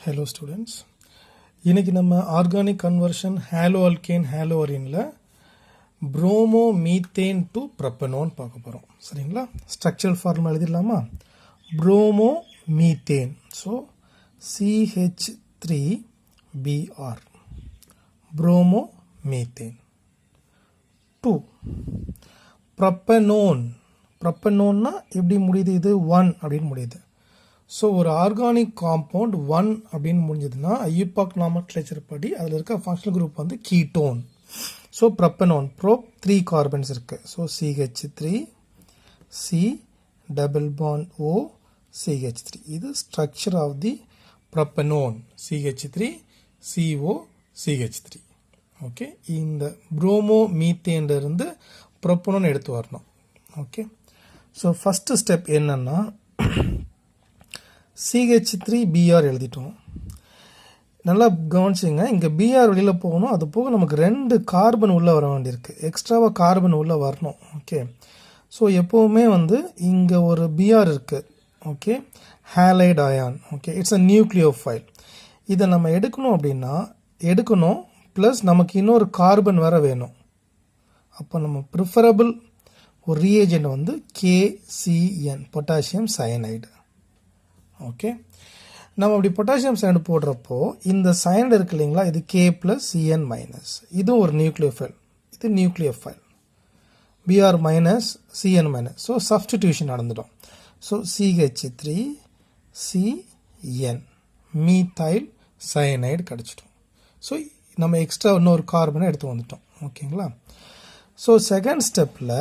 Hello students. இன்னைக்கு நம்ம organic conversion halo alkane halo அரீனில் ப்ரோமோ மீத்தேன் டு ப்ரப்பனோன் பார்க்க போகிறோம். சரிங்களா? ஸ்ட்ரக்சரல் ஃபார்முலா எழுதிடலாமா? Bromo methane. So CH3Br bromo methane to propanone. ப்ரப்பனோன்னா எப்படி முடியுது? இது 1 அப்படின்னு முடியுது. ஸோ ஒரு ஆர்கானிக் காம்பவுண்ட் 1 அப்படின்னு முடிஞ்சதுன்னா ஐயூபாக் நாமன்க்ளேச்சர் படி அதில் இருக்க ஃபங்க்ஷனல் குரூப் வந்து ketone. So propanone prop 3 carbons இருக்குது. So CH3 C double bond O CH3. இது structure of the propanone CH3 CO CH3. Okay, இந்த ப்ரோமோ மீத்தேன்லேருந்து ப்ரப்பனோன் எடுத்து வரணும். ஓகே, ஸோ ஃபஸ்ட்டு ஸ்டெப் என்னன்னா CH3Br எழுதிட்டோம். நல்லா கவனிச்சிங்க, இங்கே Br வெளியில் போகணும். அது போக நமக்கு 2 கார்பன் உள்ளே வர வேண்டியிருக்கு. எக்ஸ்ட்ராவாக கார்பன் உள்ளே வரணும். ஓகே, ஸோ எப்போவுமே வந்து இங்கே ஒரு Br இருக்குது. Okay, halide ion. Okay, it's a nucleophile. இதை நம்ம எடுக்கணும் அப்படின்னா எடுக்கணும், ப்ளஸ் நமக்கு இன்னொரு கார்பன் வேறு வேணும். அப்போ நம்ம ப்ரிஃபரபிள் ஒரு ரீஏஜெண்ட் வந்து KCN பொட்டாசியம் சயனைடு. ஓகே, நம்ம அப்படி பொட்டாசியம் சயனைடு போடுறப்போ இந்த சயனைடு இருக்கு இல்லைங்களா, இது K + Cn மைனஸ். இதுவும் ஒரு நியூக்ளியோஃபைல். இது nucleophile Br minus Cn minus. So substitution நடந்துடும். ஸோ CH3Cn மீத்தைல் சயனைடு கிடச்சிட்டோம். ஸோ நம்ம எக்ஸ்ட்ரா இன்னொரு கார்பனை எடுத்து வந்துட்டோம். ஓகேங்களா? ஸோ செகண்ட் ஸ்டெப்பில்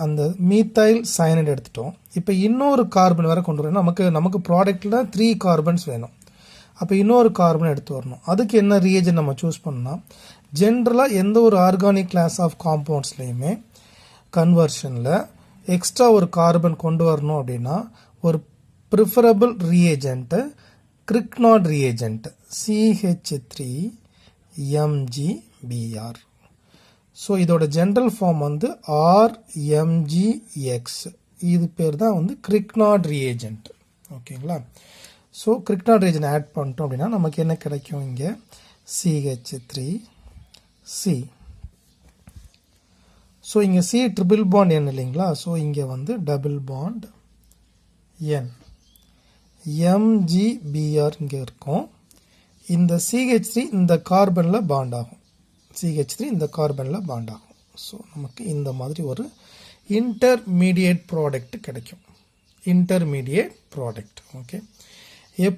அந்த மீத்தைல் சயனைடு எடுத்துட்டோம். இப்போ இன்னொரு கார்பன் வேறு கொண்டு வரணும். நமக்கு ப்ராடக்டில் 3 கார்பன்ஸ் வேணும். அப்போ இன்னொரு கார்பன் எடுத்து வரணும். அதுக்கு என்ன ரியேஜன் நம்ம சூஸ் பண்ணால், ஜென்ரலாக எந்த ஒரு ஆர்கானிக் கிளாஸ் ஆஃப் காம்பவுண்ட்ஸ்லேயுமே கன்வர்ஷனில் எக்ஸ்ட்ரா ஒரு கார்பன் கொண்டு வரணும் அப்படின்னா ஒரு preferable reagent grignard reagent CH3MgBr. So இதோட ஜென்ரல் ஃபார்ம் வந்து RMgX. இது பேர் தான் வந்து கிரிக்னாட் ரியேஜென்ட். ஓகேங்களா? ஸோ கிரிக்னாட் ரியேஜென்ட் ஆட் பண்ணிட்டோம் அப்படின்னா நமக்கு என்ன கிடைக்கும்? இங்கே CH3C. ஸோ இங்கே C ட்ரிபிள் பாண்ட் N இல்லைங்களா? ஸோ இங்கே வந்து டபுள் பாண்ட் N. MgBr இங்கே இருக்கும். இந்த CH3 இந்த கார்பனில் பாண்ட் ஆகும். CH3 இந்த கார்பனில் பாண்ட் ஆகும். ஸோ நமக்கு இந்த மாதிரி ஒரு இன்டர்மீடியேட் ப்ராடக்ட் கிடைக்கும். Intermediate product. ஓகே,